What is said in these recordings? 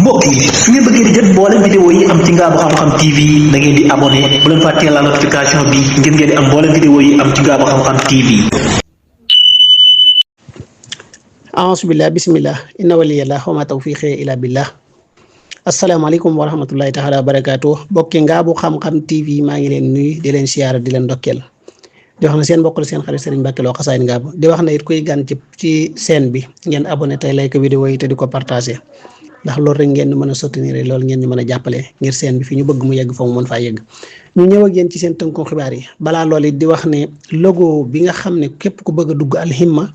mbokk yi su ngeen bëggee di jot mboolem vidéo yi am ci Ngaabu Xam-Xam TV da ngeen di abonné bu leen fàttee la notification bi ngir ngeen di am mboolem vidéo yi am ci Ngaabu Xam-Xam TV. aasbillah bismillah inna waliyallah wa ma tawfiqi ila billah. asalaamaaleykum wa rahmatullahi taala wa barakaatu bokki Ngaabu Xam-Xam TV maa ngi leen nuyu di leen siyaara di leen ndokkeel di wax na seen mbokk la seen xarit Serigne Mbacke Lo Xasaayid Ngaabu di wax na it kuy gan ci chaîne bi ngeen abonné tey like vidéo yi te di ko partagé ndax loolu rek ngeen mën a soutenir loolu ngeen ñu mën a jàppale ngir chaîne bi fi ñu bëgg mu yegg fa mu mën faa yegg. ñu ñëw ak yéen ci seen tënku xibaar yi balaa loolu it di wax ne logo bi nga xam ne képp ku bëgg a dugg Alhimma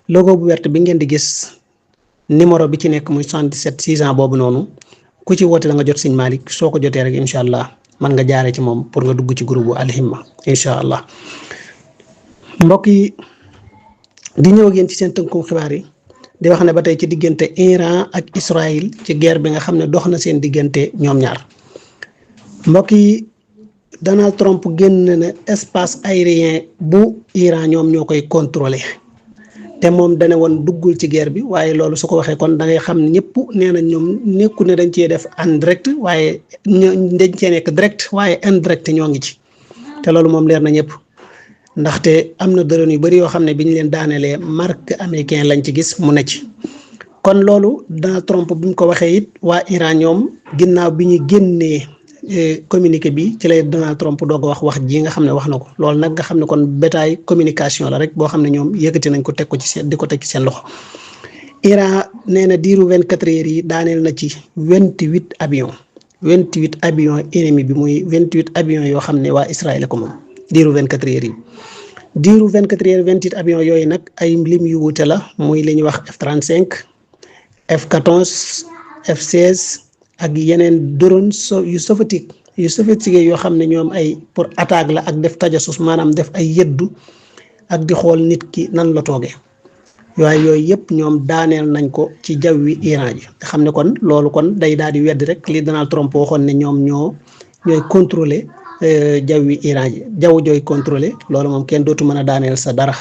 logo bu wert bi ngeen di gis numéro bi ci nekk muy 77 600 boobu noonu ku ci woote da nga jot Sëñ Malick soo ko jotee rek incha allah mën nga jaaree ci moom pour nga dugg ci groupe bu Alhimma incha allah. mbokk yi di ñëw ak yéen ci seen tënku xibaar yi di wax ne ba tey ci diggante Iran ak Israël ci guerre bi nga xam ne dox na seen diggante ñoom ñaar mbokk yi Donald Trump génn na espace aérien bu Iran ñoom ñoo koy contrôler te moom dane woon duggul ci guerre bi waaye loolu su ko waxee kon da ngay xam ne ñëpp nee na ñoom nekku ne dañ cee def en direct waaye dañ cee nekk direct waaye indirect ñoo ngi ci te loolu moom leer na ñëpp. ndaxte am na drone yu bari yoo xam ne bi ñu leen daanelee marque américain lañ ci gis mu ne ci kon loolu Donald Trump bi mu ko waxee it waa Iran ñoom ginnaaw bi ñu génnee communiqué bi ci lay Donald Trump doog a wax ji nga xam ne wax na ko loolu nag nga xam ne kon bétail communication la rek boo xam ne ñoom yëkkati nañ ko teg ko ci seen di ko teg ci seen loxo. Iran nee na diiru 24 heures yi daaneel na ci 28 avions ennemi bi muy 28 avions yoo xam ne waa Israël ko moom. diiru 24 heures yi diiru 24 heures 28 avions yooyu nag ay lim yu wuute la muy li ñuy wax F-35 F-14 F-16 ak yeneen drone yu sophistiqué yoo xam ne ñoom ay pour attaque la ak def tajasus maanaam def ay yëddu ak di xool nit ki nan la toogee waaye yooyu yëpp ñoom daaneel nañ ko ci jawwi Iran ji nga xam ne kon loolu kon day daal di wedd rek li Donald Trump waxoon ne ñoom ñooy contrôler jawwi Iran ji jaww jooy contrôlé loolu moom kenn dootu mën a daaneel sa dara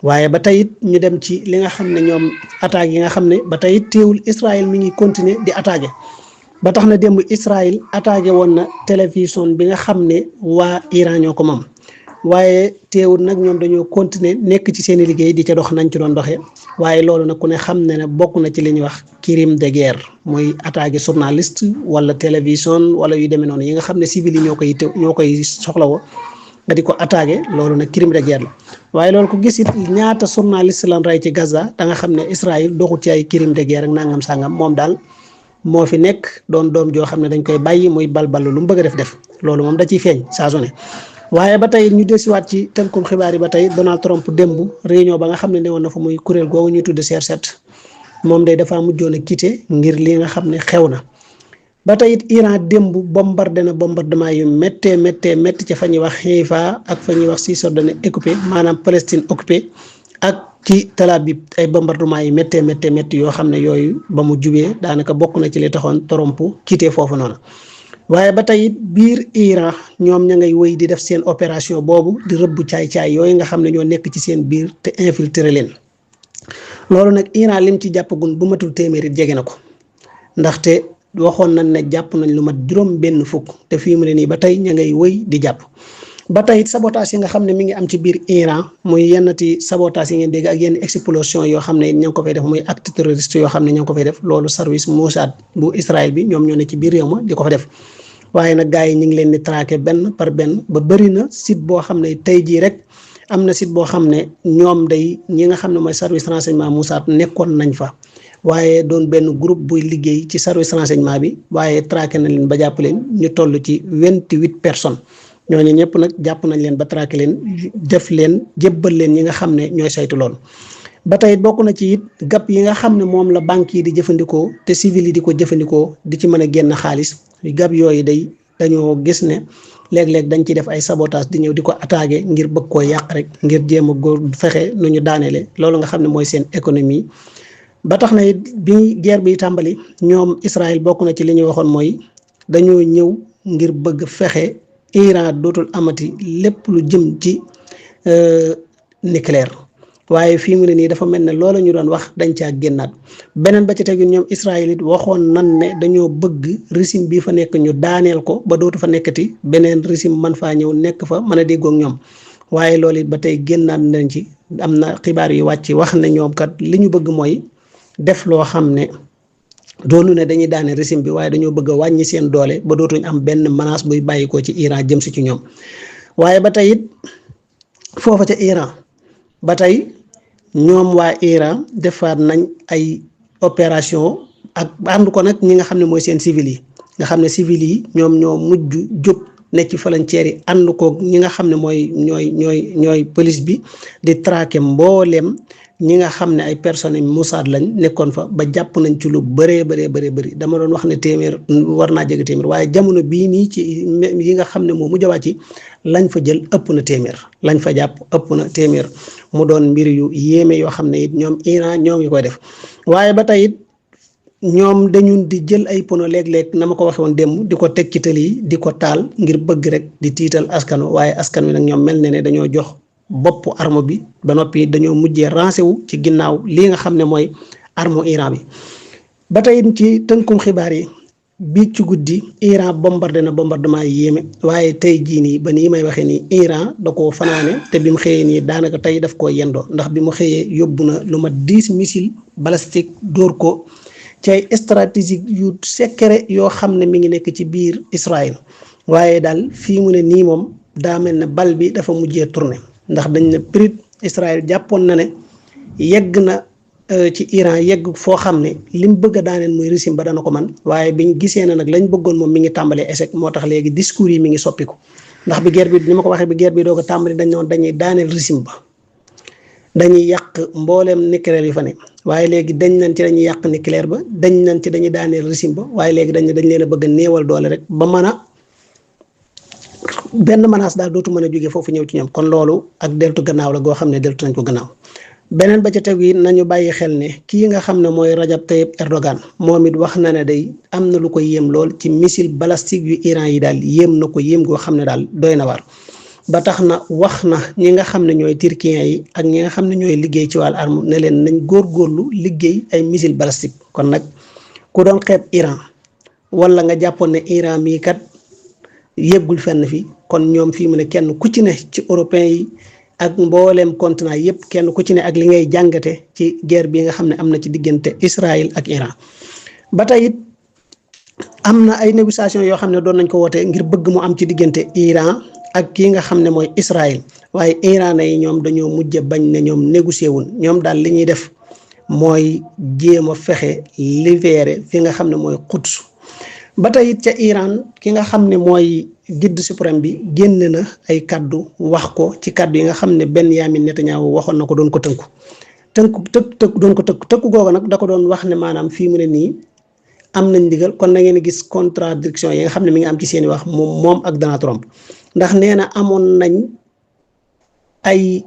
waaye ba tey it ñu dem ci li nga xam ne ñoom attaques yi nga xam ne ba tey it teewul Israël mi ngi continuer di attaqué ba tax na démb Israël attaqué woon na télévision bi nga xam ne waa Iran ñoo ko moom waaye teewul nag ñoom dañoo continuer nekk ci seen i liggéey di ca dox nañ ci doon doxee waaye loolu nag ku ne xam ne bokk na ci li ñuy wax crime de guerre muy attaqué journaliste wala télévision wala yu demee noonu yi nga xam ne civil yi ñoo koy soxlawoo nga di ko attaqué loolu nag crime de guerre la waaye loolu ko gis it ñaata journaliste lan rey ci Gaza da nga xam ne Israël doxut ci ay crime de guerre ak nangam sangam moom daal moo fi nekk doon doom joo xam ne dañ koy bàyyi muy balbal lu mu bëgg a def loolu moom da ciy feeñ saa su ne waaye ba tey ñu desiwaat ci tënkum xibaar yi ba tey Donald Trump démb réunion ba nga xam ne newoon na fa muy kuréel googu ñuy tudd CR7 moom day dafa mujjoon a quitté ngir li nga xam ne xew na ba tey it Iran démb bombardé na bombardement yu méttee ci fa ñuy wax Haïfa ak fa ñuy wax Cisjordanie occupé maanaam Palestine occupé ak ci Tel Aviv ay bombardement yu méttee yoo xam ne yooyu ba mu jubee daanaka bokk na ci li taxoon Trump quitté foofu noonu. waaye ba tey biir Iran ñoom ña ngay wéy di def seen opération boobu di rëbb caay-caay yooyu nga xam ne ñoo nekk ci seen biir te infiltré leen loolu nag Iran lim ci jàppagun bu matul téeméeri jege na ko ndaxte waxoon nañ ne jàpp nañ lu mat juróom benn fukk te fii mu ne nii ba tey ña ngay wéy di jàpp ba tey sabotage yi nga xam ne mi ngi am ci biir Iran muy yennati sabotage yi ngeen dégg ak yenn explosion yoo xam ne ña ngi ko fay def muy acte terroriste yoo xam ne ña ngi ko fay def loolu service Mossad bu Israël bi ñoom ñoo ne ci biir réew ma di ko fa def waaye nag gars yi ñu ngi leen di traqué benn par benn ba bëri na site boo xam ne tey jii rek am na site boo xam ne ñoom day ñi nga xam ne mooy service renseignement Mossad nekkoon nañ fa waaye doon benn groupe buy liggéey ci service renseignement bi waaye traqué nañ leen ba jàpp leen ñu toll ci 28 personnes ñooñu ñëpp nag jàpp nañ leen ba traqué leen def leen jébbal leen ñi nga xam ne ñooy saytu loolu ba tey bokk na ci it gap yi nga xam ne moom la banque yi di jëfandikoo te civil yi di ko jëfandikoo di ci mën a génn xaalis gap yooyu dañoo gis ne léeg-léeg dañ ciy def ay sabotage di ñëw di ko attaqué ngir bëgg koo yàq rek ngir jéem a góor fexe nu ñu daaneele loolu nga xam ne mooy seen économie ba tax na it bi guerre bi tàmbali ñoom Israël bokk na ci li ñu waxoon mooy dañoo ñëw ngir bëgg fexe Iran dootul amati lépp lu jëm ci nucléaire waaye fii mu ne nii dafa mel ne loola ñu doon wax dañ caa génnaat. beneen ba ci tegu ñoom Israël it waxoon nan ne dañoo bëgg régime bii fa nekk ñu daaneel ko ba dootu fa nekkati beneen régime man faa ñëw nekk fa mën a déggoo ak ñoom waaye loolu it ba tey génnaat nañ ci. am na xibaar yu wàcc wax ne ñoom kat li ñu bëgg mooy def loo xam ne doonu ne dañuy daane régime bi waaye dañoo bëgg a wàññi seen doole ba dootuñ am benn menace buy bàyyikoo ci Iran jëm si ci ñoom waaye ba tey it foofa ca Iran ba tey ñoom waa Iran defaat nañ ay opération ak ànd ko nag ñi nga xam ne mooy seen civil yi nga xam ne civil yi ñoom ñoo mujj jóg nekk ci frontière yi ànd koog ñi nga xam ne mooy ñooy police bi di traquer mbooleem ñi nga xam ne ay personnes Mossad lañ nekkoon fa ba jàpp nañ ci lu bëree bëri dama doon wax ne téeméer war naa jege téeméer waaye jamono bii nii ci yi nga xam ne moo mujj a wàcc lañ fa jël ëpp na téeméer lañ fa jàpp ëpp na téeméer mu doon mbir yu yéeme yoo xam ne it ñoom Iran ñoo ngi koy def waaye ba tey it ñoom dañu di jël ay pono léeg-léeg na ma ko waxee woon démb di ko teg ci tëli yi di ko taal ngir bëgg rek di tiital askan waaye askan wi nag ñoom mel na ne dañoo jox bopp arme bi ba noppi dañoo mujjee rancé wu ci ginnaaw lii nga xam ne mooy arme Iran bi. ba tey ci tënkum xibaar yi bi ci guddi Iran bombardé na bombardement yéeme waaye tey jii nii ba nii may waxee nii Iran da koo fanaane te bi mu xëyee nii daanaka tey daf koo yendoo ndax bi mu xëyee yóbbu na lu mat 10 missiles balistiques dóor ko. ci ay stratégie yu secret yoo xam ne mi ngi nekk ci biir Israël waaye daal fii mu ne nii moom daa mel ne bal bi dafa mujjee tourné ndax dañ ne prix Israël jàppoon na ne yegg na ci Iran yegg foo xam ne li mu bëgg a daaneel muy régime ba dana ko man waaye biñ gisee na nag lañ bëggoon moom mi ngi tàmbalee échec moo tax léegi discours yi mi ngi soppiku ndax bi guerre bi ni ma ko waxee bi guerre bi doo ko tàmbali dañ noon dañuy daaneel régime ba dañuy yàq mbooleem nucléaire yi fa ne waaye léegi dañ nañ ci dañuy yàq nucléaire ba dañ nañ ci dañuy daaneel régime ba waaye léegi dañ leen a bëgg a néewal doole rek ba mën a benn menace daal dootu mën a jógee foofu ñëw ci ñoom kon loolu ak deltu gannaaw la goo xam ne deltu nañ ko gannaaw beneen ba ca tegu yi nañu bàyyi xel ne kii nga xam ne mooy Rajab Tayyip Erdogan moom it wax na ne day am na lu ko yéem lool ci missile balistique yu Iran yi daal yéem na ko yéem goo xam ne daal doy na waar ba tax na wax na ñi nga xam ne ñooy turkiens yi ak ñi nga xam ne ñooy liggéey ci wàllu arme ne leen nañ góorgóorlu liggéey ay missile balistique kon nag ku doon xeeb Iran wala nga jàppoon ne Iran mii kat yëggul fenn fi kon ñoom fii mu ne kenn ku ci ne ci européens yi ak mbooleem continent yépp kenn ku ci ne ak li ngay jàngate ci guerre bi nga xam ne am na ci diggante Israël ak Iran ba tey it am na ay négociation yoo xam ne doon nañ ko woote ngir bëgg mu am ci diggante Iran ak kii nga xam ne mooy Israël waaye Iran yi ñoom dañoo mujj bañ ne ñoom négocier wun ñoom daal li ñuy def mooy jéem a fexe libérer fi nga xam ne mooy Quds ba tey it ca Iran ki nga xam ne mooy guide suprême bi génn na ay kaddu wax ko ci kaddu yi nga xam ne Benyamin Netanyahu waxoon na ko doon ko tëkku googu nag da ko doon wax ne maanaam fii mu ne nii am nañ ndigal kon na ngeen gis contradiction yi nga xam ne mi ngi am ci seeni wax moom ak Donald Trump ndax nee na amoon nañ ay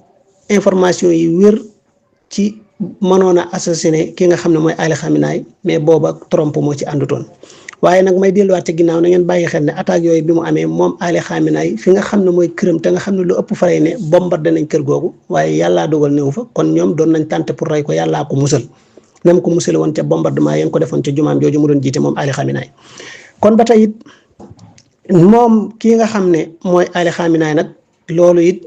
information yi wér ci mënoon a assassiné ki nga xam ne mooy Ali Khamenei mais booba Trump moo ci àndutoon waaye nag may delluwaat ci ginnaaw na ngeen bàyyi xel ne attaque yooyu bi mu amee moom Ali Khamenei fi nga xam ne mooy këram te nga xam ne lu ëpp faray ne bombardé nañ kër googu waaye yàllaa dogal néew fa kon ñoom doon nañ tànte pour rey ko yàllaa ko musal nam ko musale woon ca bombardement ya nga ko defoon ca jumaam jooju mu doon jiite moom Ali Khamenei kon ba tey it moom kii nga xam ne mooy Ali Khamenei nag loolu it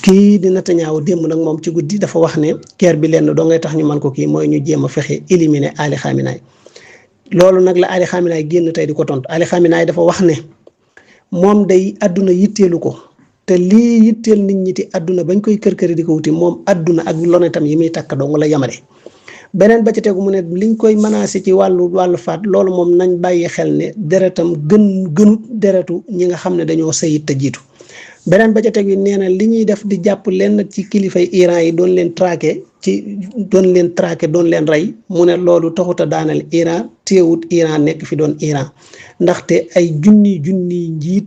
kii di Netanyahu démb nag moom ci guddi dafa wax ne guerre bi lenn doo ngay tax ñu mën ko kii mooy ñu jéem a fexe éliminer Ali Khamenei loolu nag la Ali Khamenei génn tey di ko tontu Ali Khamenei dafa wax ne moom day àdduna yitteelu ko te lii yitteel nit ñi ti àdduna bañ koy kër-këri di ko wuti moom àdduna ak lonetam yi muy takk dong la yamale beneen ba ci tegu mu ne liñ koy menacé ci wàllu faat loolu moom nañ bàyyi xel ne deretam gënut deretu ñi nga xam ne dañoo sëyit te jiitu beneen ba ca teg yi nee na li ñuy def di jàpp lenn ci kilifay Iran yi doon leen traqué doon leen rey mu ne loolu taxut a daanal Iran teewut Iran nekk fi doon Iran ndaxte ay junni njiit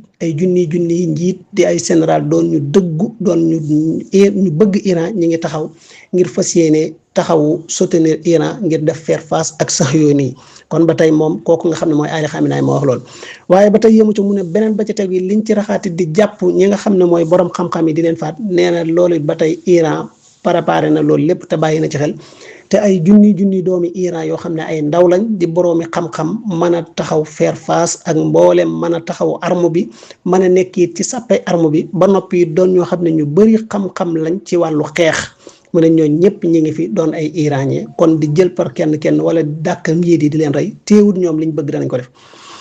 di ay général doon ñu dëggu doon ñu bëgg Iran ñi ngi taxaw ngir fas yéene taxawu soutenir Iran ngir def faire face ak sax yooyu nii kon ba tey moom kooku nga xam ne mooy Ali Khamenei moo wax loolu waaye ba tey yëmu ci mu ne beneen ba ca teg yi liñ ci raxaati di jàpp ñi nga xam ne mooy borom xam-xam yi di leen faat nee na loolu ba tey Iran préparé na loolu lépp te bàyyi na ci xel te ay junni doomi Iran yoo xam ne ay ndaw lañ di boroomi xam-xam mën a taxaw faire face ak mboolem mën a taxaw arme bi mën a nekk it ci sàppay arme bi ba noppi doon ñoo xam ne ñu bëri xam-xam lañ ci wàllu xeex mu ne ñooñu ñëpp ñi ngi fi doon ay iranien kon di jël par kenn wala dàkk njiit yi di leen rey teewut ñoom liñ bëgg danañ ko def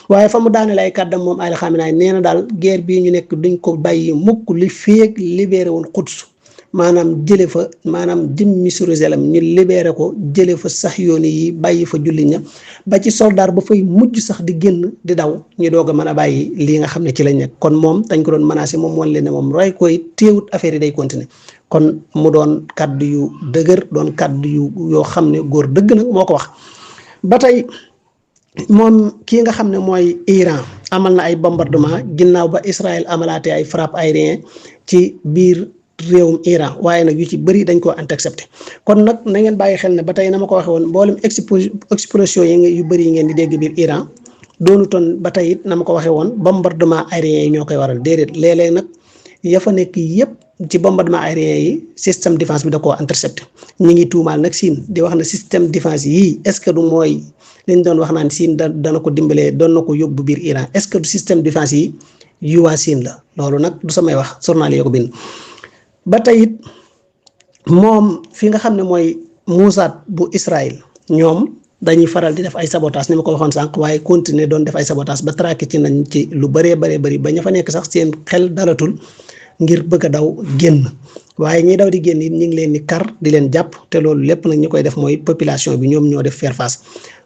waaye fa mu daaneel ay kàddam moom Ali Khamenei nee na daal guerre bii ñu nekk duñ ko bàyyi mukk li feek libéré woon Quds maanaam jële fa maanaam jëmmi Jérusalem ñu libéré ko jële fa sax yooni yi bàyyi fa julli ña ba ci soldaar ba fay mujj sax di génn di daw ñu doog a mën a bàyyi lii nga xam ne ci lañ nekk kon moom dañ ko doon menacé moom wan leen ne moom roy koy téewut affaire yi day continuer kon mu doon kaddu yu dëgër doon kaddu yu yoo xam ne góor dëgg nag moo ko wax ba tey moom kii nga xam ne mooy Iran amal na ay bombardement ginnaaw ba Israël amalaate ay frappe aérien ci biir réewum Iran waaye nag yu ci bëri dañ koo intercepté kon nag na ngeen bàyyi xel ne ba tey na ma ko waxee woon mboolem explosion yu bëri yi ngeen di dégg biir Iran doonutoon ba tey it na ma ko waxee woon bombardement aérien yi ñoo koy waral déedéet léeg-léeg nag ya fa nekk yëpp ci bombardement aérien yi système défense bi da koo intercepté ñi ngi tuumaal nag Chine di wax ne système défense yii est-ce que du mooy liñ doon wax naan Chine dana ko dimbalee doon na ko yóbbu biir Iran est-ce que du système défense yi yu waa Chine la loolu nag du samay wax journal yi ko bind ba tey it moom fi nga xam ne mooy Mossad bu Israël ñoom dañuy faral di def ay sabotage ni ma ko waxoon sànq waaye continuer doon def ay sabotage ba traqué ci nañ ci lu bëree bëri ba ña fa nekk sax seen xel dalatul ngir bëgg a daw génn waaye ñi daw di génn it ñu ngi leen di kar di leen jàpp te loolu lépp nag ñi koy def mooy population bi ñoom ñoo def faire face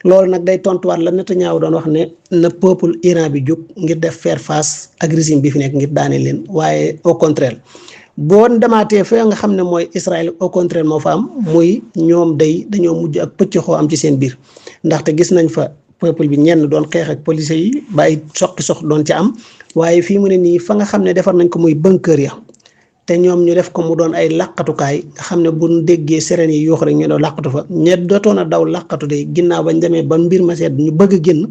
loolu nag day tontuwaat la Netanyahu doon wax ne na peuple Iran bi jóg ngir def faire face ak régime bi fi nekk ngir daane leen waaye au contraire boo demaatee fa nga xam ne mooy Israël au contraire moo fa am muy ñoom dañoo mujj ak pëccxoo am ci seen biir ndaxte gis nañ fa peuple bi ñenn doon xeex ak police yi ba ay sox doon ci am waaye fii mu ne nii fa nga xam ne defar nañ ko muy bunker ya te ñoom ñu def ko mu doon ay làqatukaay nga xam ne bu ñu déggee sirène yi yuux rek ñu doon làqatu fa ñe dootoon a daw làqatu de ginnaaw bañ demee ba mbir ma seet ñu bëgg a génn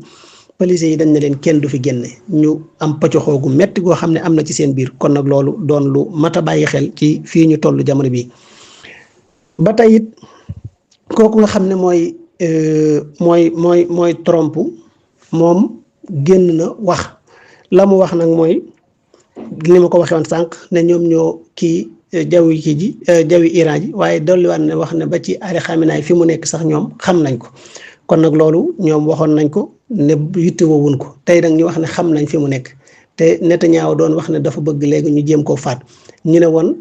police yi dañ ne leen kenn du fi génne ñu am pëccoxoo gu metti goo xam ne am na ci seen biir kon nag loolu doon lu mat a bàyyi xel ci fii ñu toll jamono bii ba tey it kooku nga xam ne mooy Trump moom génn na wax la mu wax nag mooy li ma ko waxee woon sànq ne ñoom ñoo kii jawi Iran ji waaye dolliwaat ne wax ne ba ci Ali Khamenei fi mu nekk sax ñoom xam nañ ko kon nag loolu ñoom waxoon nañ ko ne yittewoo wuñ ko tey nag ñu wax ne xam nañ fi mu nekk te Netanyahu doon wax ne dafa bëgg léegi ñu jéem koo faat ñu ne woon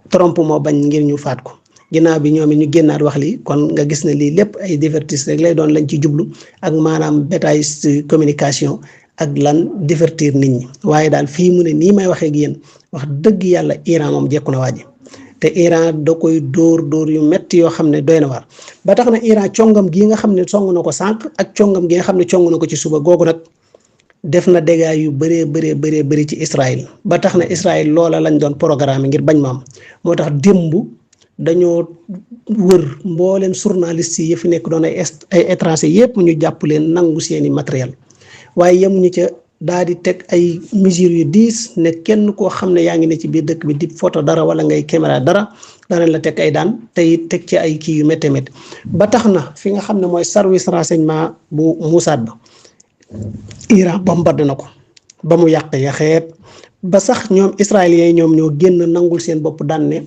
Trump moo bañ ngir ñu faat ko ginnaaw bi ñoom it ñu génnaat wax lii kon nga gis ne lii lépp ay divertis rek lay doon lañ ci jublu ak maanaam bétail communication ak lan divertir nit ñi waaye daal fii mu ne nii may waxee ak yéen wax dëgg yàlla Iran moom jekku na waaji te Iran da koy dóor yu metti yoo xam ne doy na waar ba tax na Iran congam gii nga xam ne song na ko sànq ak congam gi nga xam ne cong na ko ci suba googu nag def na dégâts yu bëree ci Israël ba tax na Israël loola lañ doon programme ngir bañ ma am moo tax démb dañoo wër mbooleem journaliste yi fi nekk doon ay étranger yépp ñu jàpp leen nangu seeni matériel waaye yemuñu ca daal di teg ay mesures yu diis ne kenn koo xam ne yaa ngi ne ci biir dëkk bi di photo dara wala ngay caméra dara danañ la teg ay daan tey teg ci ay kii yu métti ba tax na fi nga xam ne mooy service renseignement bu Mossad ba Iran bombardé na ko ba mu yàq yaxeet ba sax ñoom israéliens yi ñoom ñoo génn nangul seen bopp daan ne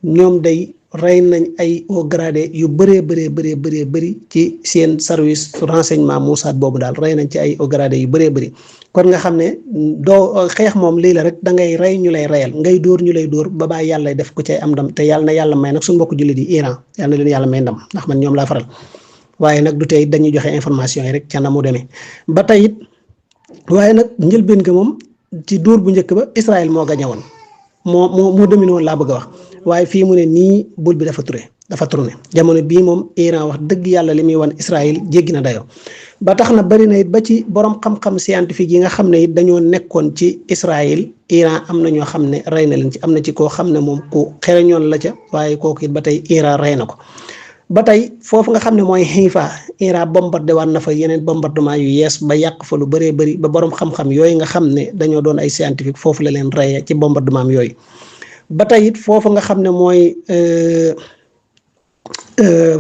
ñoom day rey nañ ay haut gradé yu bëri ci seen service renseignement Mossad boobu daal rey nañ ci ay haut gradé yu bëri kon nga xam ne doo xeex moom lii la rek da ngay rey ñu lay reyal ngay dóor ñu lay dóor ba bàyyi yàlla def ko cay am ndam te yàlla na yàlla may nag suñu mbokk jullit yi Iran yàlla na leen yàlla may ndam ndax man ñoom laa faral waaye nag du tey dañuy joxe information yi rek ca na mu demee ba tey it waaye nag njëlbeen ga moom ci dóor bu njëkk ba Israël moo gañe woon moo dominé woon laa bëgg a wax waaye fii mu ne nii bul bi dafa tourné jamono bii moom Iran wax dëgg yàlla li muy wan Israël jéggi na dayoo ba tax na bari na it ba ci borom xam-xam scientifique yi nga xam ne it dañoo nekkoon ci Israël Iran am na ñoo xam ne rey na leen ci am na ci koo xam ne moom ku xereñoon la ca waaye kooku it ba tey Iran rey na ko ba tey foofu nga xam ne mooy Haifa Iran bombardé waat na fa yeneen bombardement yu yees ba yàq fa lu bëree bëri ba borom xam-xam yooyu nga xam ne dañoo doon ay scientifique foofu la leen reyee ci bombardement yooyu ba tey it foofu nga xam ne mooy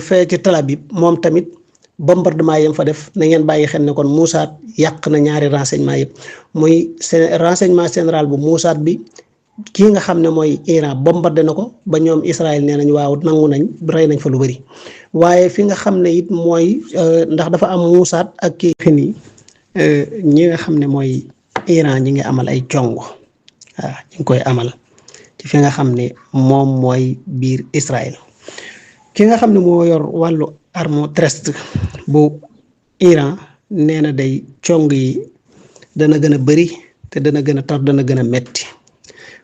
fee ci Tel Aviv moom tamit bombardement yam fa def na ngeen bàyyi xel ne kon Mossad yàq na ñaari renseignement yëpp muy renseignement général bu Mossad bi kii nga xam ne mooy Iran bombardé na ko ba ñoom Israël nee nañ waaw nangu nañ rey nañ fa lu bari waaye fi nga xam ne it mooy ndax dafa am Mossad ak kii fi nii ñi nga xam ne mooy Iran ñi ngi amal ay cong waaw ñi ngi koy amal ci fi nga xam ne moom mooy biir Israël ki nga xam ne moo yor wàllu arme terrestre bu Iran nee na day cong yi dana gën a bëri te dana gën a tar dana gën a metti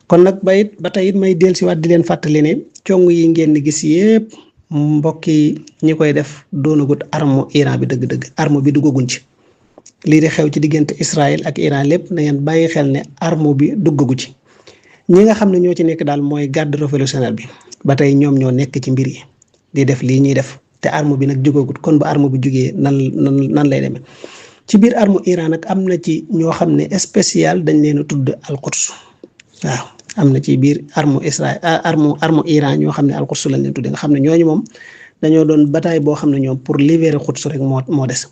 kon nag ba tey it may dellusiwaat di leen fàttali ne cong yi ngeen di gis yépp mbokk yi ñi koy def doonagut arme Iran bi dëgg-dëgg arme bi duggaguñ ci lii di xew ci diggante Israël ak Iran lépp na ngeen bàyyi xel ne arme bi duggagu ci ñi nga xam ne ñoo ci nekk daal mooy garde révolutionnaire bi ba tey ñoom ñoo nekk ci mbir yi di def lii ñuy def te arme bi nag jógagut kon ba arme bi jógee nan lay demee ci biir arme Iran nag am na ci ñoo xam ne spécial dañ leen a tudd al-Quds waaw am na ci biir arme Israël arme Iran ñoo xam ne al-Quds lañ leen tuddee nga xam ne ñooñu moom dañoo doon bataille boo xam ne ñoom pour libérer Quds rek moo des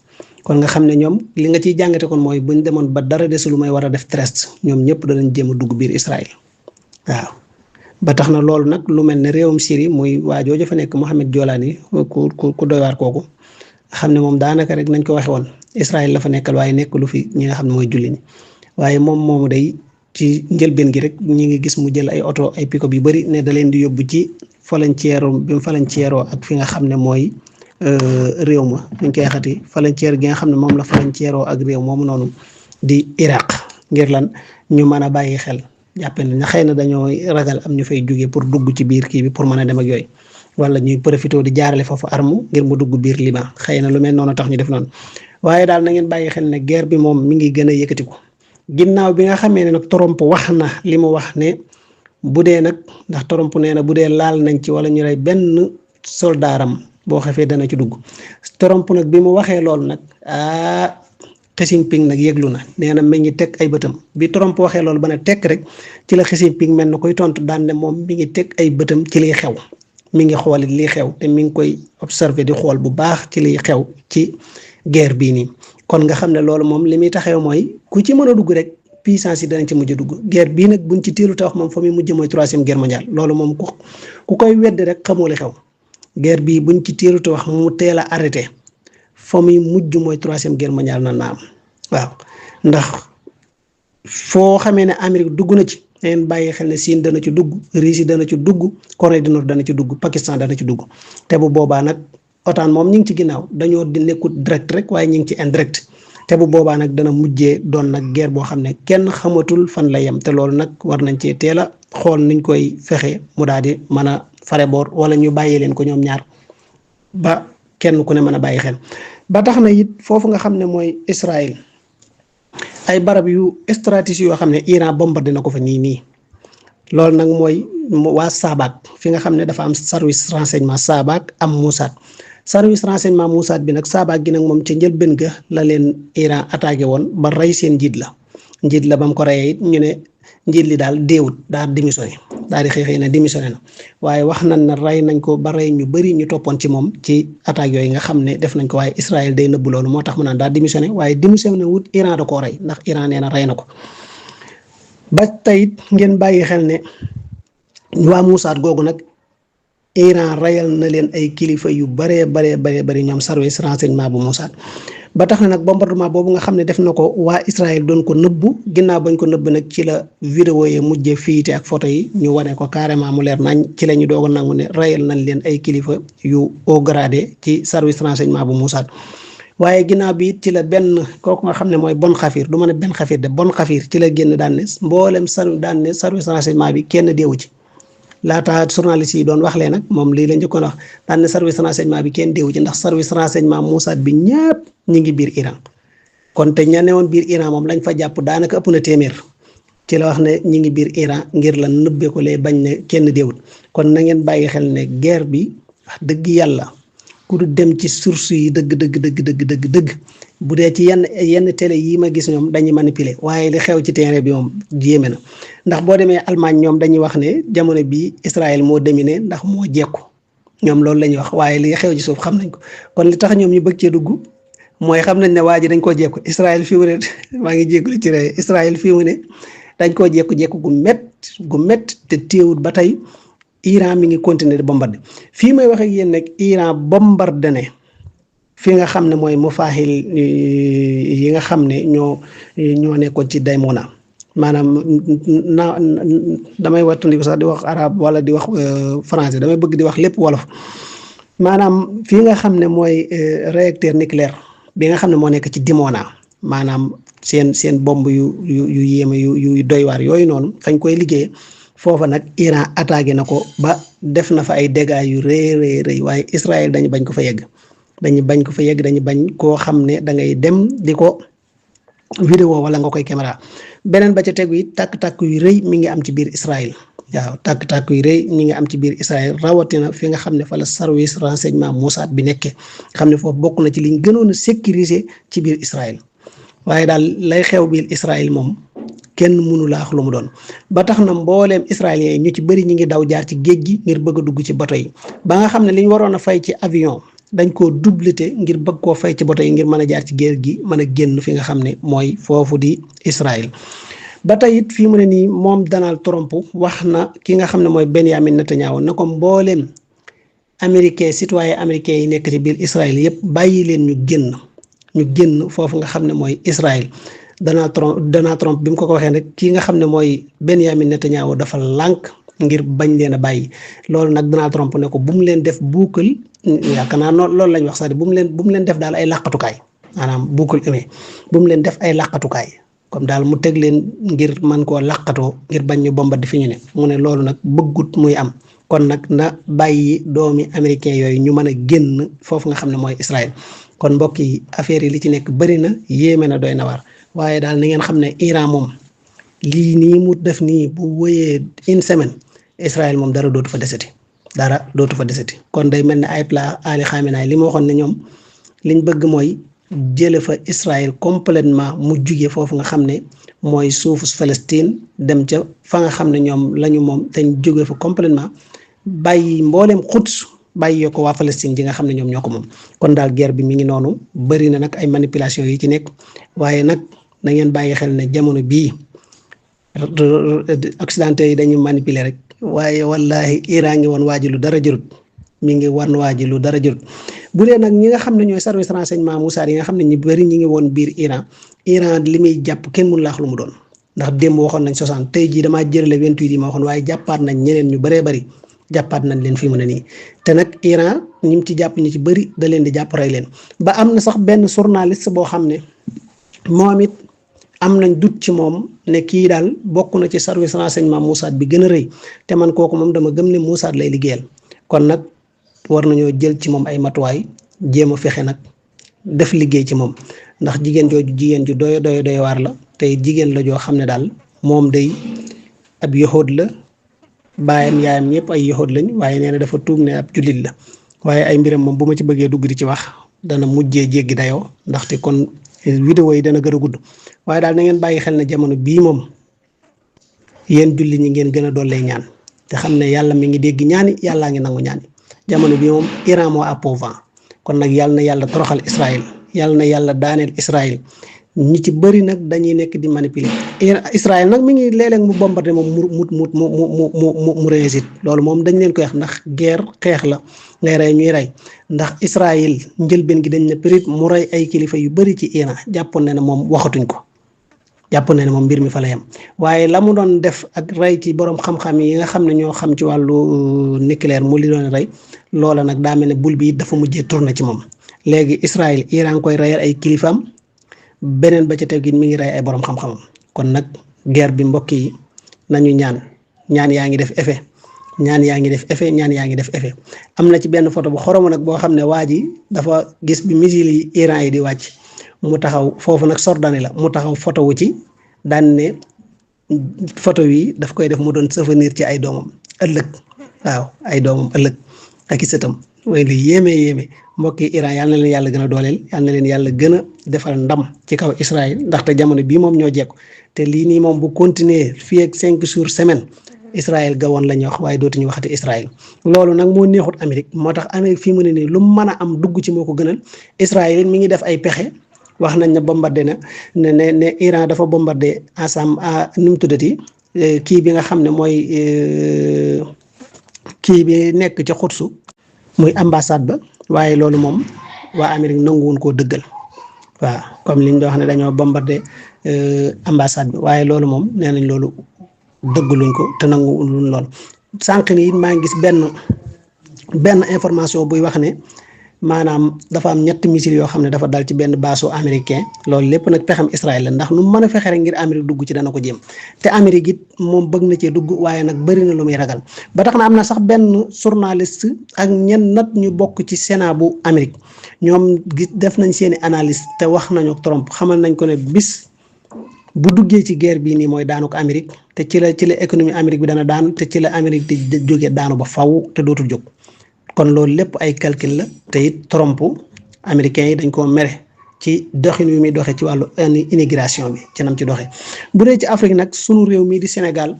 kon nga xam ne ñoom li nga ciy jàngate kon mooy buñ demoon ba dara desul lu may war a def terrestre ñoom ñëpp danañ jéem a dugg biir Israël waaw. ba tax na loolu nag lu mel ne réewum Syrie muy waa jooju fa nekk Mohamed Jolani ku doy waar kooku xam ne moom daanaka rek nañ ko waxe woon Israël la fa nekkal waaye nekk lu fi ñi nga xam ne mooy julli ñi waaye moom moomu day ci njëlbeen gi rek ñi ngi gis mu jël ay oto ay pick-up yu bari ne da leen di yóbbu ci frontière bi mu frontière ak fi nga xam ne mooy réew ma ñu koy xati frontière gi nga xam ne moom la frontière ak réew moomu noonu di Irak ngir lan ñu mën a bàyyi xel. jàppe ne xëy na dañoo ragal am ñu fay jóge pour dugg ci biir kii bi pour mën a dem ak yooyu wala ñuy profité di jaarale foofu arme ngir mu dugg biir Liban xëy na lu mel noonu tax ñu def noonu waaye daal na ngeen bàyyi xel ne guerre bi moom mi ngi gën a yëkkatiku ginnaaw bi nga xamee ne nag Trump wax na li mu wax ne bu dee nag ndax Trump nee na bu dee laal nañ ci wala ñu rey benn soldaaram boo xefee dana ci dugg Trump nag bi mu waxee loolu nag Xi Jinping nag yëglu na nee na mi ngi teg ay bëtam bi Trump waxee loolu ba ne tekk rek ci la Xi Jinping mel na koy tontu daan ne moom mi ngi teg ay bëtam ci liy xew mi ngi xoolit liy xew te mi ngi koy observé di xool bu baax ci liy xew ci guerre bii nii kon nga xam ne loolu moom li muy taxaw mooy ku ci mën a dugg rek puissance yi danañ ci mujj dugg guerre bii nag buñ ci teelu te wax moom fa muy mujj mooy 3e guerre mondiale loolu moom ku koy weddi rek xamoo li xew guerre bii buñ ci teelu te wax mu teel a arrêté fa muy mujj mooy 3e guerre mondiale na naam waaw ndax foo xamee ne Amérique dugg na ci ngeen bàyyi xel ne Chine dana ci dugg Russie dana ci dugg Corée du Nord dana ci dugg Pakistan dana ci dugg te bu boobaa nag OTAN moom ñu ngi ci ginnaaw dañoo di nekkut direct rek waaye ñu ngi ci indirect te bu boobaa nag dana mujjee doon nag guerre boo xam ne kenn xamatul fan la yem te loolu nag war nañ cee teel a xool niñ koy fexe mu daal di mën a fare boor wala ñu bàyyi leen ko ñoom ñaar ba kenn ku ne mën a bàyyi xel ba tax na it foofu nga xam ne mooy Israël ay barab yu stratégie yoo xam ne Iran bombardé na ko fa nii loolu nag mooy waa Sabak fi nga xam ne dafa am service renseignement Sabak am Mossad service renseignement Mossad bi nag Sabak gi nag moom ca njëlbéen ga la leen Iran attaqué woon ba rey seen njiit la ba mu ko reyee it ñu ne njiit li daal deewut daal démissionné daal di xëy na démissionné na waaye wax nañ ne rey nañ ko ba rey ñu bëri ñu toppoon ci moom ci attaques yooyu nga xam ne def nañ ko waaye Israël day nëbb loolu moo tax mu naan daal démissionné waaye démissionné wut Iran da koo rey ndax Iran nee na rey na ko ba tey ngeen bàyyi xel ne waa Mossad googu nag Iran reyal na leen ay kilifa yu baree bari ñoom service renseignement bu Mossad ba tax na nag bombardement boobu nga xam ne def na ko waa Israël doon ko nëbbu ginnaaw bañ ko nëbb nag ci la vidéo yi mujjee fiite ak photo yi ñu wane ko carrément mu leer nañ ci la ñu doog a nangu ne reyal nañ leen ay kilifa yu haut gradé ci service renseignement bu Mossad waaye ginnaaw bi ci la benn kooku nga xam ne mooy Bon Xafir du ma ne benn xafir de Bon Xafir ci la génn daan ne mboolem daan ne service renseignement bi kenn deewu ci laata journaliste yi doon wax lee nag moom lii la njëkkoon wax daan ne service renseignement bi kenn deewu ci ndax service renseignement Mossad bi ñëpp ñi ngi biir Iran kon te ña newoon biir Iran moom lañ fa jàpp daanaka ëpp na téeméer ci la wax ne ñi ngi biir Iran ngir la nëbbee ko lee bañ ne kenn deewut kon na ngeen bàyyi xel ne guerre bi wax dëgg yàlla ku du dem ci source yi dëgg bu dee ci yenn télé yi ma gis ñoom dañuy manipuler waaye li xew ci terrain bi moom jéeme na ndax boo demee Allemagne ñoom dañuy wax ne jamono bi Israël moo dominé ndax moo jekku ñoom loolu la ñuy wax waaye li xew ci suuf xam nañ ko kon li tax ñoom ñu bëgg cee dugg mooy xam nañ ne waa ji dañ koo jekku Israël fii mu ne maa ngi jégalu ci réew Israël fii mu ne dañ koo jekku gu mett te téewut ba tey Iran mi ngi continuer di bombarder fii may wax ak yéen nag Iran bombardé ne fi nga xam ne mooy mafaaxil yi nga xam ne ñoo nekkoon ci Daymona maanaam damay wattandiku sax di wax arabe wala di wax français damay bëgg di wax lépp wolof maanaam fii nga xam ne mooy réacteur nucléaire bi nga xam ne moo nekk ci Dimona maanaam seen bomb yu yéeme yu doy waar yooyu noonu fañ koy liggéey foofa nag Iran attaqué na ko ba def na fa ay dégâts yu rëy waaye Israël dañu bañ ko fa yegg dañu bañ koo xam ne da ngay dem di ko vidéo wala nga koy caméra beneen ba ca tegu yi tàkk-tàkk yu rëy mi ngi am ci biir Israël waaw tàkk-tàkk yu rëy ñi ngi am ci biir Israël rawatina fi nga xam ne fa la service renseignement Mossad bi nekkee xam ne foofu bokk na ci liñ gënoon a sécuriser ci biir Israël waaye daal lay xew biir Israël moom kenn mënu laa wax lu mu doon ba tax na mbooleem israéliens yi ñu ci bëri ñi ngi daw jaar ci géej gi ngir bëgg a dugg ci bato yi ba nga xam ne liñ waroon a fay ci avion dañ koo doublé ngir bëgg koo fay ci bato yi ngir mën a jaar ci géej gi mën a génn fi nga xam ne mooy foofu di Israël ba tey it fii mu ne nii moom Donald Trump wax na ki nga xam ne mooy Benjamin Netanyahu na ko mbooleem citoyen américain yi nekk ci biir Israël yépp bàyyi leen ñu génn foofu nga xam ne mooy Israël Donald Trump bi mu ko waxee rek kii nga xam ne mooy Benjamin Netanyahu dafa lànk ngir bañ leen a bàyyi loolu nag Donald Trump ne ko bu mu leen def buukal yaakaar naa loolu lañ wax sax bu mu leen def daal ay làqatukaay maanaam buukal amee bu mu leen def ay làqatukaay comme daal mu teg leen ngir mën koo làqatoo ngir bañ ñu bombarder fi ñu ne mu ne loolu nag bëggut muy am kon nag na bàyyi doomi américain yooyu ñu mën a génn foofu nga xam ne mooy Israël kon mbokk yi affaire yi li ci nekk bëri na yéeme na doy na waar waaye daal na ngeen xam ne Iran moom lii nii mu def nii bu wëyee une semaine Israël moom dara dootu fa desati kon day mel ne Ayatollah Ali Khamenei li ma waxoon ne ñoom liñ bëgg mooy jële fa Israël complètement mu jugee foofu nga xam ne mooy suufu Palestine dem ca fa nga xam ne ñoom lañu moom te ñu jóge fa complètement bàyyi mbooleem Quds bàyyi ko waa Palestine ji nga xam ne ñoom ñoo ko moom kon daal guerre bi mi ngi noonu bëri na nag ay manipulation yi ci nekk waaye nag na ngeen bàyyi xel ne jamono bii occidentaux yi dañuy manipuler rek waaye wallahi Iran ngi woon waaji lu dara jërut mi ngi wan waaji lu dara jërut bu dee nag ñi nga xam ne ñooy service renseignement Mossad yi nga xam ne ñu bëri ñi ngi woon biir Iran li muy jàpp kenn mënu laax lu mu doon ndax démb waxoon nañ 60 tey jii damaa jërale 28 yi ma waxoon waaye jàppaat nañ ñeneen ñu bëree bëri jàppaat nañ leen fii mu ne nii te nag Iran ñi ci jàpp ñu ci bëri da leen di jàpp rey leen ba am na sax benn journaliste boo xam ne moom it am nañ dut ci moom ne kii daal bokk na ci service renseignement Mossad bi gën a rëy te man kooku moom dama gëm ne Mossad lay liggéeyal kon nag war nañoo jël ci moom ay matuwaay jéem a fexe nag def liggéey ci moom ndax jigéen ju doy waar la tey jigéen la joo xam ne daal moom day ab yahuud la baayam yaayam ñëpp ay yahuud lañ waaye nee na dafa tuub ne ab jullit la waaye ay mbiram moom bu ma ci bëggee dugg di ci wax dana mujjee jéggi dayoo ndaxte kon vidéo yi dana gën a gudd waaye daal na ngeen bàyyi xel ne jamono bii moom yéen julli ñi ngeen gën a dollee ñaan te xam ne yàlla mi ngi dégg ñaani yàllaa ngi nangu ñaani jamono bii moom Iran moo appauvant kon nag yàlla na yàlla toroxal Israël yàlla na yàlla daaneel Israël ñi ci bëri nag dañuy nekk di manipuler Israël nag mi ngi léeg-léeg mu bombardé moom mu réussite loolu moom dañ leen koy wax ndax guerre xeex la ngay rey ñuy rey ndax Israël njëlbeen gi dañ ne peut-être mu rey ay kilifa yu bëri ci Iran jàppoon na ne moom waxatuñ ko jàppoon na ne moom mbir mi fa la yem waaye la mu doon def ak rey ci borom xam-xam yi nga xam ne ñoo xam ci wàllu nucléaire mu li doon rey loola nag daa mel ne bul bi dafa mujjee tourné ci moom léegi Israël Iran koy reyal ay kilifaam beneen ba ca teg gi mi ngi rey ay borom xam-xamam kon nag guerre bi mbokk yi nañu ñaan yaa ngi def effet ñaan yaa ngi def effet am na ci benn photo bu xoromu nag boo xam ne waa ji dafa gis bi missile yi Iran yi di wàcc mu taxaw foofu nag Jordanie la mu taxaw photo wu ci daan ne photo yi daf koy def mu doon souvenir ci ay doomam ëllëg waaw ay doomam ëllëg ak i sëtam mooy lu yéeme mbokki Iran yal na leen yàlla gën a dooleel yal na leen yàlla gën a defal ndam ci kaw Israël ndaxte jamono bii moom ñoo jekku te lii nii moom bu continuer fii ak 5 jours semaine Israël gawoon la ñuy wax waaye dootuñu waxati Israël loolu nag moo neexut Amérique moo tax Amérique fii mu ne nii lu mu mën a am dugg ci moo ko gënal Israël mi ngi def ay pexe wax nañ ne bombardé na ne Iran dafa bombardé ensemble nu mu tuddati kii bi nga xam ne mooy kii bi nekk ci xutsu muy ambassade ba waaye loolu moom waa Amérique nanguwuñ koo dëggal waaw comme liñ doon wax ne dañoo bombardé ambassade bi waaye loolu moom nee nañ loolu dëggaluñ ko te nanguwuñ lool sànq ni maa ngi gis benn information buy wax ne maanaam dafa am 3 missiles yoo xam ne dafa dal ci benn baasu américain loolu lépp nag pexam Israël la ndax nu mën a fexe rek ngir Amérique dugg ci dana ko jéem te Amérique it moom bëgg na cee dugg waaye nag bëri na lu muy ragal ba tax na am na sax benn journaliste ak ñenn nat ñu bokk ci Sénat bu Amérique ñoom gis def nañ seeni analyse te wax nañu Trump xamal nañ ko ne bis bu duggee ci guerre bii nii mooy daanu ko Amérique te ci la économie Amérique bi dana daanu te ci la Amérique di jógee daanu ba faw te dootul jóg kon loolu lépp ay calcul la te it Trump américains yi dañ koo mere ci doxin wi muy doxee ci wàllu immigration bi ci nam ci doxee bu dee ci Afrique nag sunu réew mii di Sénégal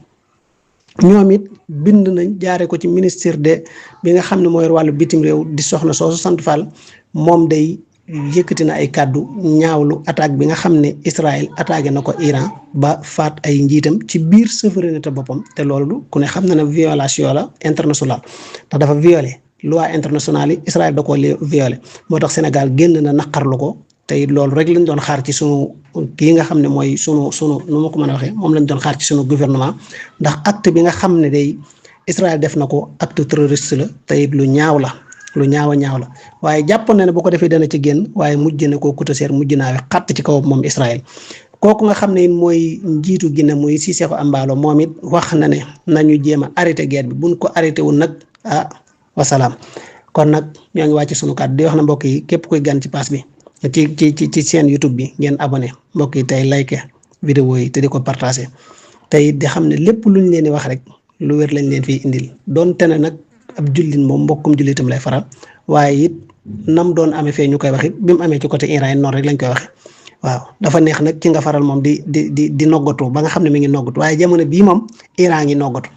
ñoom it bind nañ jaaree ko ci ministère de bi nga xam ne mooy wàllu bitim réew di soxna soosu sant Fall moom day yëkkati na ay kàddu ñaawlu attaque bi nga xam ne Israël attaqué na ko Iran ba faat ay njiitam ci biir souveraineté boppam te loolu ku ne xam na ne violation la internationale ndax dafa violé loi internationale yi Israël da koo violé moo tax Sénégal génn na naqarlu ko te it loolu rek lañ doon xaar ci sunu kii nga xam ne mooy sunu nu ma ko mën a waxee moom lañ doon xaar ci sunu gouvernement ndax acte bi nga xam ne day Israël def na ko acte terroriste la te it lu ñaaw la waaye jàpp na ne bu ko defee dana ci génn waaye mujj na koo kutaseer mujj naa xatt ci kaw moom Israël kooku nga xam ne mooy njiitu Guinée muy Sissoco Embaló moom it wax na ne nañu jéem a arrêté guerre bi buñ ko arrêté wul nag wasalaam kon nag ñoo ngi wàcc sunu kàddu di wax na mbokk yi képp kuy gan ci pass bi ci seen YouTube bi ngeen abonné mbokk yi tey like vidéo yi te di ko partagé tey di xam ne lépp luñ leen di wax rek lu wér lañ leen fiy indil doon te ne nag ab jullit moom mbokkum jullitam lay faral waaye it nam doon amee fee ñu koy wax it bi mu amee ci côté Iran noonu rek lañ koy waxe waaw dafa neex nag ci nga faral moom di noggatu ba nga xam ne mi ngi noggatu waaye jamono bii moom Iran ngi noggatu